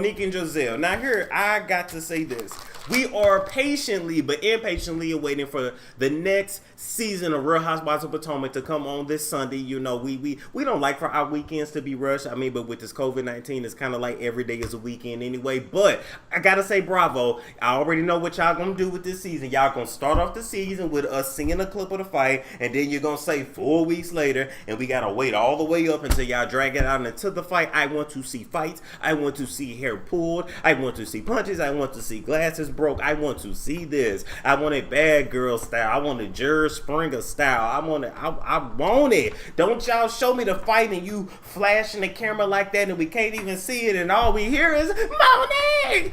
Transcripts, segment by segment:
Monique and Gizelle. Now here, I got to say this. We are patiently but impatiently awaiting for the next season of Real Housewives of Potomac to come on this Sunday. You know, we don't like for our weekends to be rushed. I mean, but with this COVID-19, it's kind of like every day is a weekend anyway. But I gotta say bravo. I already know what y'all gonna do with this season. Y'all gonna start off the season with us singing a clip of the fight, and then you're gonna say 4 weeks later, and we gotta wait all the way up until y'all drag it out into the fight. I want to see fights. I want to see hair pulled. I want to see punches. I want to see glasses broke. I want to see this. I want it bad girl style. I want it Jerry Springer style. I want it. Don't y'all show me the fight and you flashing the camera like that and we can't even see it and all we hear is Monique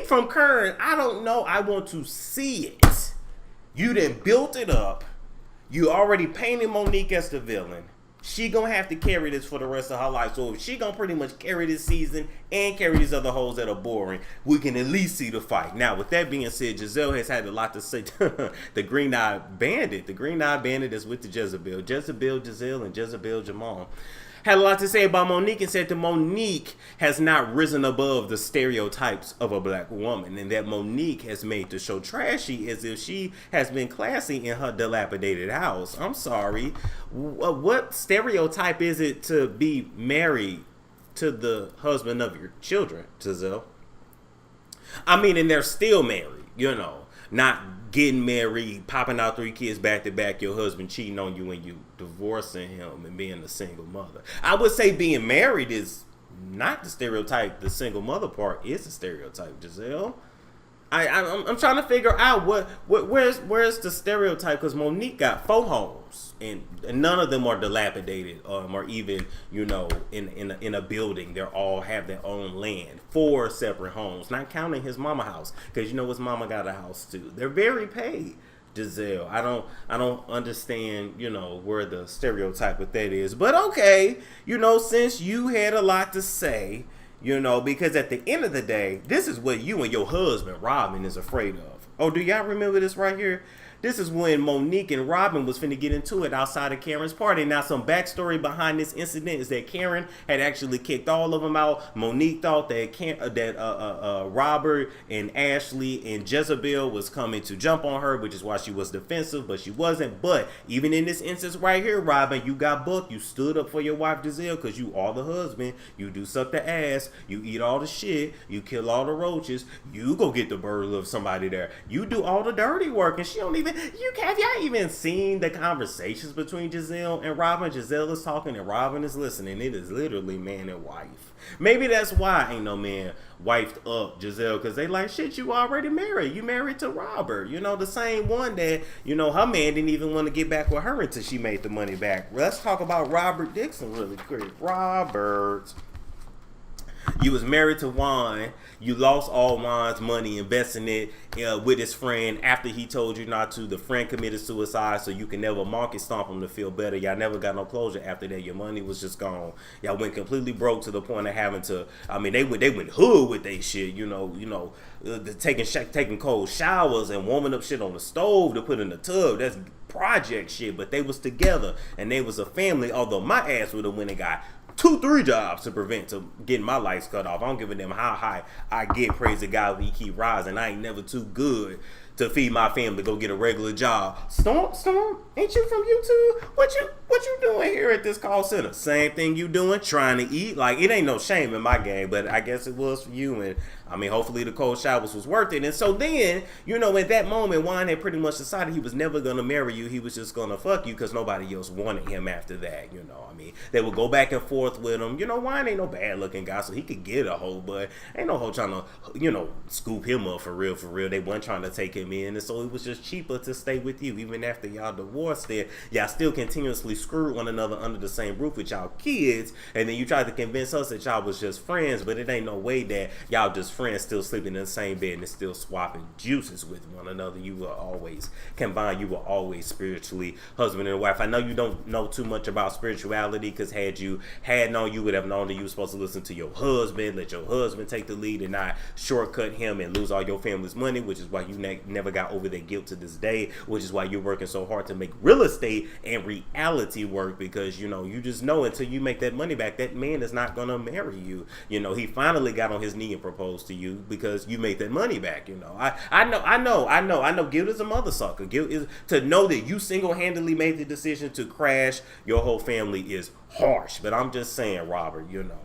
from Kern. I don't know. I want to see it. You done built it up. You already painted Monique as the villain. She gonna have to carry this for the rest of her life. So if she gonna pretty much carry this season and carry these other hoes that are boring, we can at least see the fight. Now, with that being said, Gizelle has had a lot to say. The Green-Eyed Bandit. The Green-Eyed Bandit is with the Jezebel. Jezebel Gizelle and Jezebel Jamal. Had a lot to say about Monique and said that Monique has not risen above the stereotypes of a black woman, and that Monique has made the show trashy as if she has been classy in her dilapidated house. I'm sorry. What stereotype is it to be married to the husband of your children, Gizelle? I mean, and they're still married, you know, not getting married, popping out 3 kids back to back, your husband cheating on you and you divorcing him and being a single mother. I would say being married is not the stereotype. The single mother part is the stereotype, Gizelle. I'm trying to figure out where's the stereotype, because Monique got 4 homes and none of them are dilapidated or even, you know, in a building. They all have their own land. 4 separate homes, not counting his mama house, because you know his mama got a house too. They're very paid, Gizelle. I don't understand, you know, where the stereotype with that is, but okay, you know, since you had a lot to say. You know, because at the end of the day, this is what you and your husband, Robyn, is afraid of. Oh, do y'all remember this right here? This is when Monique and Robyn was finna get into it outside of Karen's party. Now, some backstory behind this incident is that Karen had actually kicked all of them out. Monique thought that Robert and Ashley and Jezebel was coming to jump on her, which is why she was defensive, but she wasn't. But even in this instance right here, Robyn, you got booked. You stood up for your wife, Gizelle, because you are the husband. You do suck the ass. You eat all the shit. You kill all the roaches. You go get the burden of somebody there. You do all the dirty work, and she don't even. Have y'all even seen the conversations between Gizelle and Robyn? Gizelle is talking and Robyn is listening. It is literally man and wife. Maybe that's why ain't no man wifed up Gizelle, because they like, shit, you already married. You married to Robert. You know, the same one that, you know, her man didn't even want to get back with her until she made the money back. Let's talk about Robert Dixon really quick. Robert. You was married to Juan. You lost all Juan's money investing it with his friend after he told you not to. The friend committed suicide, so you can never market stomp him to feel better. Y'all never got no closure after that. Your money was just gone. Y'all went completely broke to the point of having to. I mean, they went hood with they shit. Taking cold showers and warming up shit on the stove to put in the tub. That's project shit. But they was together and they was a family. Although my ass would have went and got 2-3 jobs to prevent to getting my lights cut off. I don't give a damn how high I get. Praise the God, we keep rising. I ain't never too good to feed my family. Go get a regular job. Storm, ain't you from YouTube? What you doing here at this call center? Same thing you doing, trying to eat. Like, it ain't no shame in my game, but I guess it was for you. And I mean, hopefully the cold showers was worth it. And so then, you know, at that moment, Juan had pretty much decided he was never gonna marry you. He was just gonna fuck you because nobody else wanted him after that. You know, I mean, they would go back and forth with him. You know, Juan ain't no bad looking guy, so he could get a hoe, but ain't no hoe trying to, you know, scoop him up for real. They weren't trying to take him in, and so it was just cheaper to stay with you. Even after y'all divorced it, y'all still continuously screwed one another under the same roof with y'all kids, and then you tried to convince us that y'all was just friends, but it ain't no way that y'all just friends still sleeping in the same bed and still swapping juices with one another. You were always combined. You were always spiritually husband and wife. I know you don't know too much about spirituality, because had you known, you would have known that you were supposed to listen to your husband, let your husband take the lead and not shortcut him and lose all your family's money, which is why you never never got over that guilt to this day, which is why you're working so hard to make real estate and reality work, because, you know, you just know until you make that money back, that man is not going to marry you. You know, he finally got on his knee and proposed to you because you made that money back, you know. I know guilt is a mother sucker. Guilt is to know that you single-handedly made the decision to crash your whole family is harsh. But I'm just saying, Robert, you know.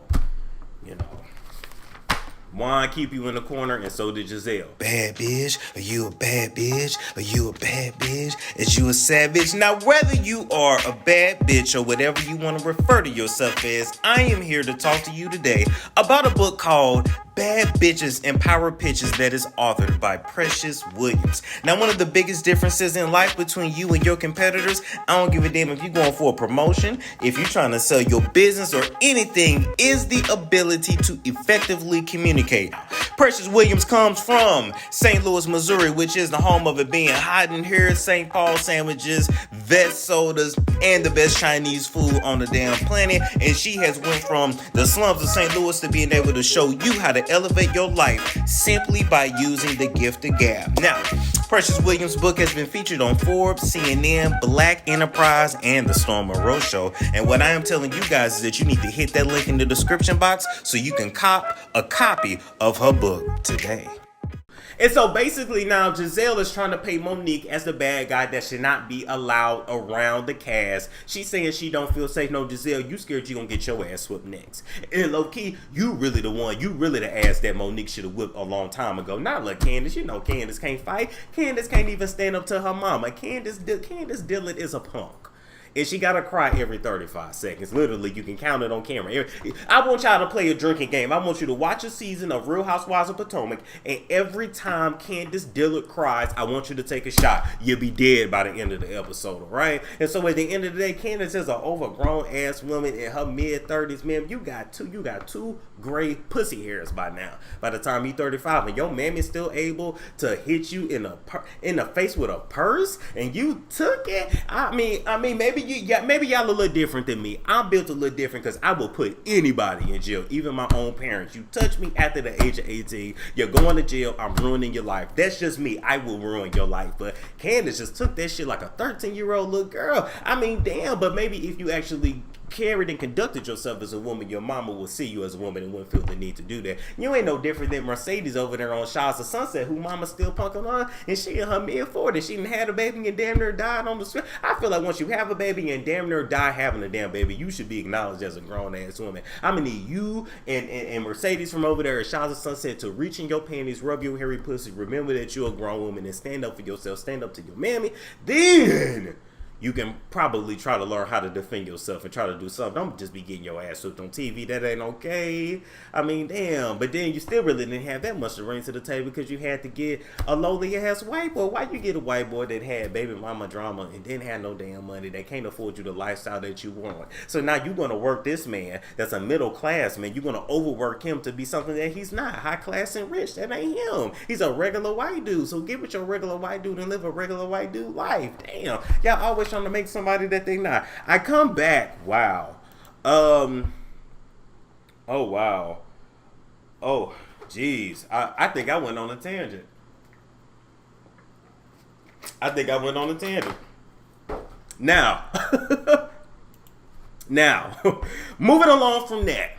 Juan keep you in the corner, and so did Gizelle. Bad bitch, are you a bad bitch? Are you a bad bitch? Is you a savage? Now, whether you are a bad bitch or whatever you want to refer to yourself as, I am here to talk to you today about a book called Bad Bitches and Power Pitches that is authored by Precious Williams. Now, one of the biggest differences in life between you and your competitors, I don't give a damn if you're going for a promotion, if you're trying to sell your business or anything, is the ability to effectively communicate. Precious Williams comes from St. Louis, Missouri, which is the home of it being hot in here, St. Paul sandwiches, vet sodas, and the best Chinese food on the damn planet. And she has went from the slums of St. Louis to being able to show you how to elevate your life simply by using the gift of gab. Now, Precious Williams' book has been featured on Forbes, CNN, Black Enterprise, and the Storm Monroe Show. And what I am telling you guys is that you need to hit that link in the description box so you can cop a copy of her book today. And so basically now Gizelle is trying to pay Monique as the bad guy that should not be allowed around the cast. She's saying she don't feel safe. No, Gizelle, you scared you gonna get your ass whipped next. And low key, you really the ass that Monique should have whipped a long time ago. Not like Candiace. You know Candiace can't fight. Candiace can't even stand up to her mama. Candiace Dillon is a punk. And she gotta cry every 35 seconds. Literally, you can count it on camera. I want y'all to play a drinking game. I want you to watch a season of Real Housewives of Potomac, and every time Candiace Dillon cries, I want you to take a shot. You'll be dead by the end of the episode, right? And so at the end of the day, Candiace is an overgrown ass woman in her mid-30s. Man, you got two gray pussy hairs by now. By the time you're 35, and your mammy is still able to hit you in the face with a purse, and you took it. I mean, maybe y'all a little different than me. I'm built a little different because I will put anybody in jail, even my own parents. You touch me after the age of 18, you're going to jail. I'm ruining your life. That's just me. I will ruin your life. But Candiace just took that shit like a 13-year-old little girl. I mean, damn. But maybe if you actually carried and conducted yourself as a woman, your mama will see you as a woman and wouldn't feel the need to do that. You ain't no different than Mercedes over there on Shaw's of Sunset, who mama still punking on, and she in her mid-40s. She done had a baby and damn near died on the street. I feel like once you have a baby and damn near die having a damn baby, you should be acknowledged as a grown-ass woman. I'm gonna need you and Mercedes from over there at Shaw's of Sunset to reach in your panties, rub your hairy pussy, remember that you're a grown woman, and stand up for yourself, stand up to your mammy. Then you can probably try to learn how to defend yourself and try to do something. Don't just be getting your ass whooped on TV. That ain't okay. I mean, damn. But then you still really didn't have that much to bring to the table because you had to get a lowly ass white boy. Why you get a white boy that had baby mama drama and didn't have no damn money, that can't afford you the lifestyle that you want? So now you're going to work this man that's a middle class man. You're going to overwork him to be something that he's not. High class and rich. That ain't him. He's a regular white dude. So get with your regular white dude and live a regular white dude life. Damn. Y'all always trying to make somebody that they not. I come back. Wow. Oh wow. Oh geez. I think I went on a tangent. Now moving along from that.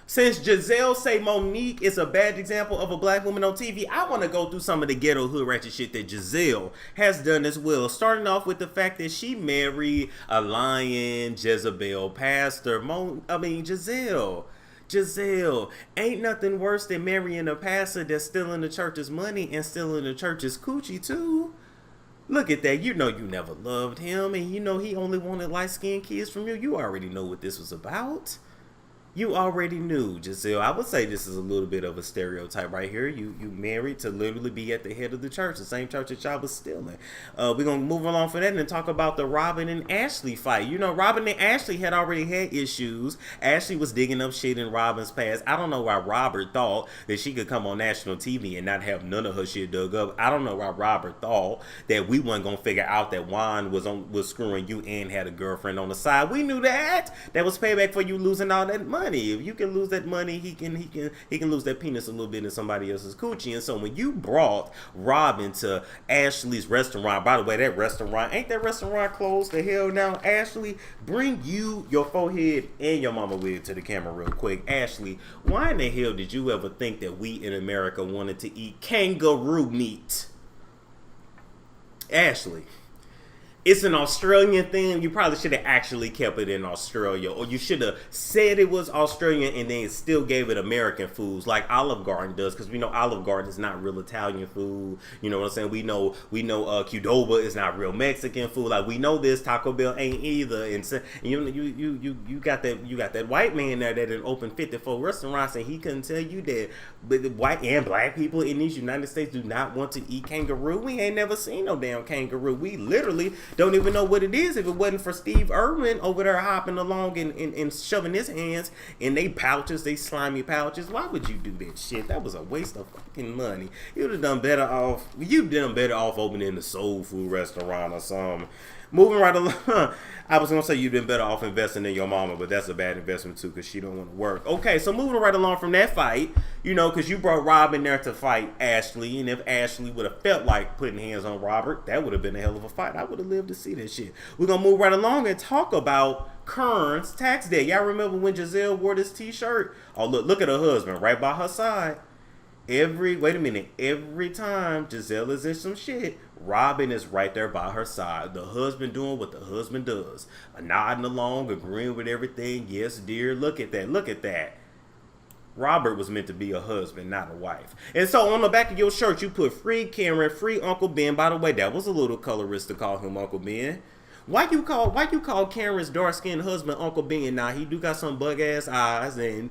Since Gizelle say Monique is a bad example of a black woman on TV, I want to go through some of the ghetto hood ratchet shit that Gizelle has done as well. Starting off with the fact that she married a lying Jezebel pastor. Gizelle, ain't nothing worse than marrying a pastor that's stealing the church's money and stealing the church's coochie too. Look at that. You know you never loved him, and you know he only wanted light-skinned kids from you. You already know what this was about. You already knew, Gizelle. I would say this is a little bit of a stereotype right here. You married to literally be at the head of the church, the same church that y'all was stealing. We're going to move along for that and talk about the Robyn and Ashley fight. You know, Robyn and Ashley had already had issues. Ashley was digging up shit in Robyn's past. I don't know why Robert thought that she could come on national TV and not have none of her shit dug up. I don't know why Robert thought that we weren't going to figure out that Juan was screwing you and had a girlfriend on the side. We knew that. That was payback for you losing all that money. money. If you can lose that money, he can lose that penis a little bit in somebody else's coochie. And so when you brought Robyn to Ashley's restaurant, by the way, that restaurant closed the hell now? Ashley, bring your forehead and your mama wig to the camera real quick. Ashley, why in the hell did you ever think that we in America wanted to eat kangaroo meat? Ashley, it's an Australian thing. You probably should have actually kept it in Australia, or you should have said it was Australian and then still gave it American foods like Olive Garden does, because we know Olive Garden is not real Italian food. You know what I'm saying? We know Qdoba is not real Mexican food. Like, we know this. Taco Bell ain't either. And so, you got that white man there that had opened 54 restaurants, and he couldn't tell you that. But the white and black people in these United States do not want to eat kangaroo. We ain't never seen no damn kangaroo. We literally don't even know what it is if it wasn't for Steve Irwin over there hopping along and shoving his hands in they pouches, they slimy pouches. Why would you do that shit? That was a waste of fucking money. You'd have done better off. Opening a soul food restaurant or something. Moving right along, I was gonna say you've been better off investing in your mama, but that's a bad investment too, because she don't want to work. Okay, so moving right along from that fight, because you brought Robyn there to fight Ashley, and if Ashley would have felt like putting hands on Robert, that would have been a hell of a fight. I would have lived to see that shit. We're gonna move right along and talk about Kern's tax day. Y'all remember when Gizelle wore this t-shirt? Oh, look at her husband right by her side. Every time Gizelle is in some shit, Robyn is right there by her side. The husband doing what the husband does. Nodding along, agreeing with everything. Yes, dear. Look at that. Robert was meant to be a husband, not a wife. And so on the back of your shirt, you put free Karen, free Uncle Ben. By the way, that was a little colorist to call him Uncle Ben. Why you call Karen's dark-skinned husband Uncle Ben? Now, he do got some bug-ass eyes, and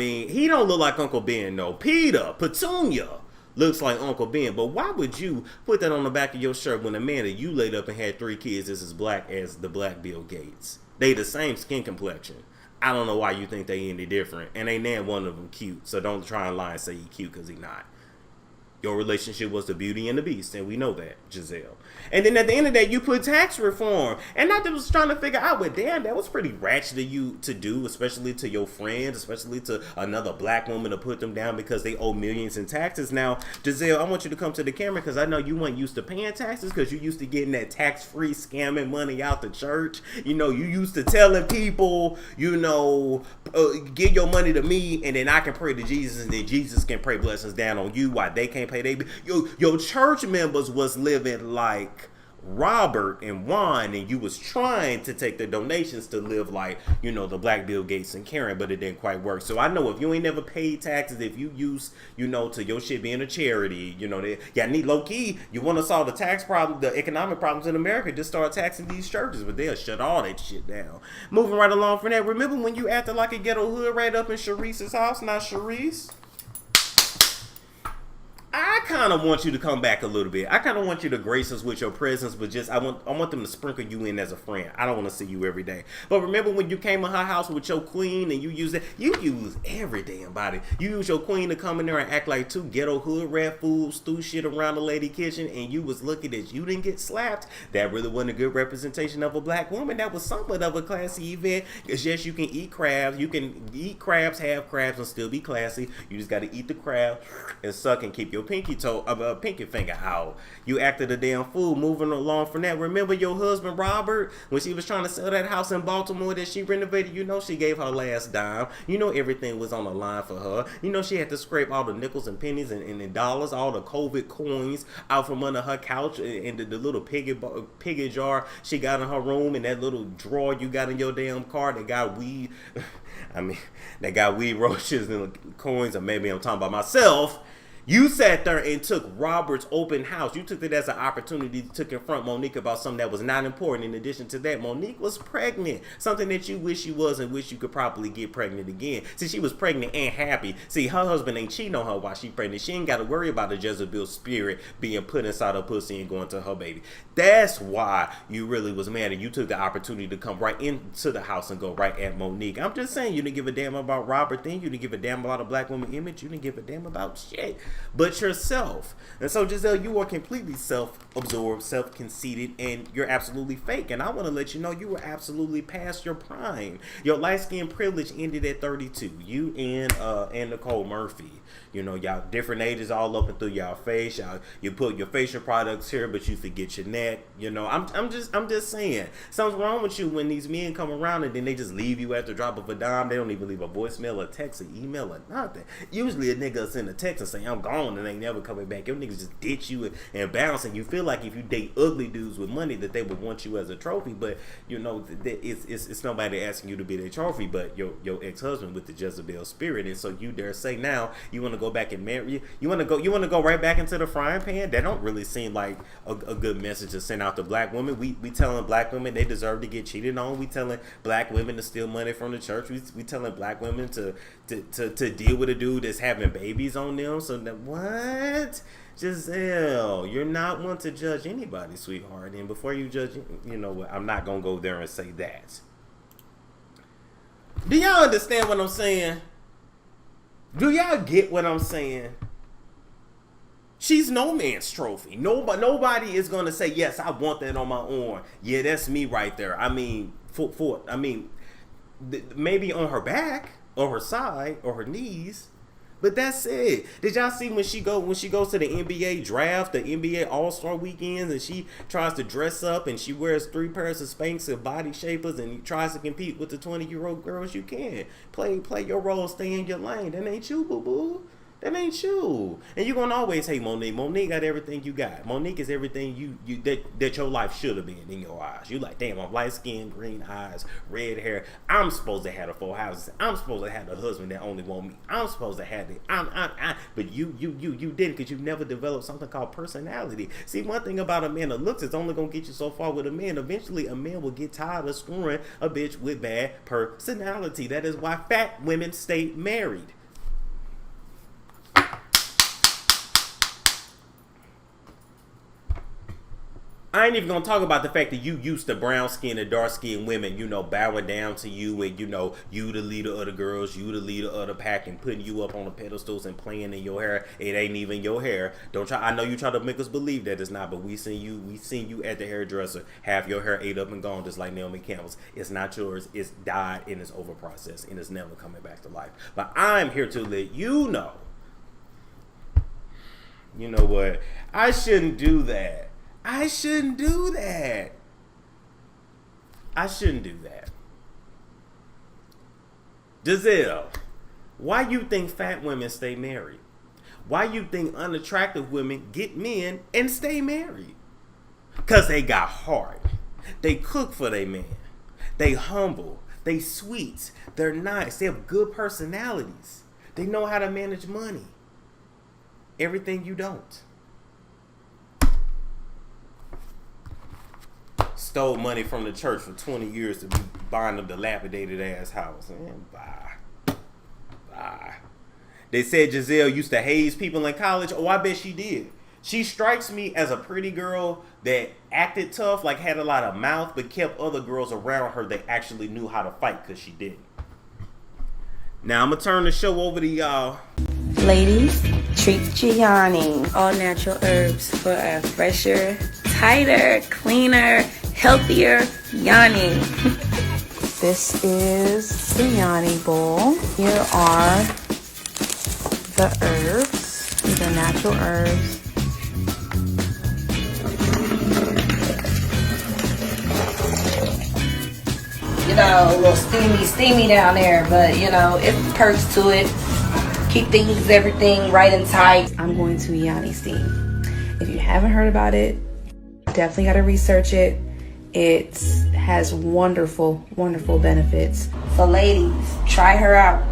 he don't look like Uncle Ben, no. Petunia looks like Uncle Ben. But why would you put that on the back of your shirt when a man that you laid up and had 3 kids is as black as the black Bill Gates? They the same skin complexion. I don't know why you think they any different. And ain't none one of them cute. So don't try and lie and say he cute, because he not. Your relationship was the Beauty and the Beast, and we know that, Gizelle. And then at the end of that, you put tax reform. And not that I was trying to figure out, but damn, that was pretty ratchet of you to do, especially to your friends, especially to another black woman, to put them down because they owe millions in taxes. Now, Gizelle, I want you to come to the camera, because I know you weren't used to paying taxes, because you used to getting that tax-free scamming money out the church. You used to telling people, give your money to me, and then I can pray to Jesus, and then Jesus can pray blessings down on you while they can't pay. Your church members was living like Robert and Juan, and you was trying to take the donations to live like, the black Bill Gates and Karen, but it didn't quite work. So I know if you ain't never paid taxes, if you use, to your shit being a charity, y'all need low-key, you want to solve the tax problem, the economic problems in America, just start taxing these churches, but they'll shut all that shit down. Moving right along from that, remember when you acted like a ghetto hood rat up in Sharice's house? Not Sharice. I kind of want you to come back a little bit. I kind of want you to grace us with your presence, but I want them to sprinkle you in as a friend. I don't want to see you every day. But remember when you came in her house with your queen and you use every damn body. You use your queen to come in there and act like 2 ghetto hood rat fools, threw shit around the lady kitchen, and you was looking at you didn't get slapped. That really wasn't a good representation of a black woman. That was somewhat of a classy event. Because yes, you can eat crabs. You can eat crabs, have crabs, and still be classy. You just got to eat the crab and suck and keep your pinky finger out. You acted a damn fool. Moving along from that, remember your husband Robert, when she was trying to sell that house in Baltimore that she renovated, she gave her last dime. Everything was on the line for her. She had to scrape all the nickels and pennies and dollars, all the COVID coins out from under her couch and the little piggy jar she got in her room, and that little drawer you got in your damn car that got weed. That got weed roaches and coins, or maybe I'm talking about myself. You sat there and took Robert's open house. You took it as an opportunity to confront Monique about something that was not important. In addition to that, Monique was pregnant. Something that you wish you was and wish you could probably get pregnant again. See, she was pregnant and happy. See, her husband ain't cheating on her while she pregnant. She ain't got to worry about the Jezebel spirit being put inside her pussy and going to her baby. That's why you really was mad, and you took the opportunity to come right into the house and go right at Monique. I'm just saying, you didn't give a damn about Robert then. You didn't give a damn about a black woman image. You didn't give a damn about shit. but yourself. And so, Gizelle, you are completely self-absorbed, self-conceited, and you're absolutely fake. And I want to let you know you were absolutely past your prime. Your light-skin privilege ended at 32. You and Nicole Murphy. You know, y'all different ages all up and through y'all face. You put your facial products here, but you forget your neck. You know, I'm just saying, something's wrong with you when these men come around and then they just leave you at the drop of a dime. They don't even leave a voicemail or text or email or nothing. Usually a nigga will send a text and say, I'm gone, and they never coming back. Your niggas just ditch you and bounce, and you feel like if you date ugly dudes with money that they would want you as a trophy, but you know it's nobody asking you to be their trophy but your ex-husband with the Jezebel spirit. And so you dare say now you want to go back and marry you want to go right back into the frying pan? That don't really seem like a good message to send out to black women. We telling black women they deserve to get cheated on. We telling black women to steal money from the church. We telling black women to deal with a dude that's having babies on them. So that, what? Giselle, you're not one to judge anybody, sweetheart. And before you judge, you know what, I'm not gonna go there and say that. Do y'all understand what I'm saying? Do y'all get what I'm saying? She's no man's trophy. Nobody is gonna say, yes, I want that on my arm. Yeah, that's me right there. I mean, maybe on her back or her side or her knees. But that's it. Did y'all see when she goes to the NBA draft, the NBA All-Star weekends, and she tries to dress up and she wears 3 pairs of Spanx and body shapers and tries to compete with the 20-year-old girls? You can play your role, stay in your lane. That ain't you, boo-boo. That ain't you. And you're gonna always hate Monique. Monique got everything you got. Monique is everything that your life should have been in your eyes. You like, damn, I'm light skin, green eyes, red hair. I'm supposed to have the 4 houses. I'm supposed to have the husband that only want me. I'm supposed to have it. But you didn't, because you never developed something called personality. See, one thing about a man that looks is only gonna get you so far with a man. Eventually a man will get tired of screwing a bitch with bad personality. That is why fat women stay married. I ain't even gonna talk about the fact that you used to brown skin and dark skinned women, you know, bowing down to you, and you know, you the leader of the girls, you the leader of the pack, and putting you up on the pedestals and playing in your hair. It ain't even your hair. Don't try. I know you try to make us believe that it's not, but we seen you at the hairdresser have your hair ate up and gone, just like Naomi Campbell's. It's not yours. It's died and it's over processed and it's never coming back to life. But I'm here to let you know. You know what? I shouldn't do that. I shouldn't do that. Giselle, why you think fat women stay married? Why you think unattractive women get men and stay married? Because they got heart. They cook for their man. They humble. They sweet. They're nice. They have good personalities. They know how to manage money. Everything you don't. Stole money from the church for 20 years to be buying a dilapidated ass house. Man, bye. They said Giselle used to haze people in college. Oh, I bet she did. She strikes me as a pretty girl that acted tough, like had a lot of mouth, but kept other girls around her that actually knew how to fight because she didn't. Now I'm going to turn the show over to y'all. Ladies, treat Gianni. All natural herbs for a fresher, tighter, cleaner, healthier Yanni. This is the Yanni bowl. Here are the herbs. These are natural herbs. You know, a little steamy down there, but you know, it's perks to it. Keep everything right and tight. I'm going to Yanni steam. If you haven't heard about it, definitely got to research it. It has wonderful, wonderful benefits. So ladies, try her out.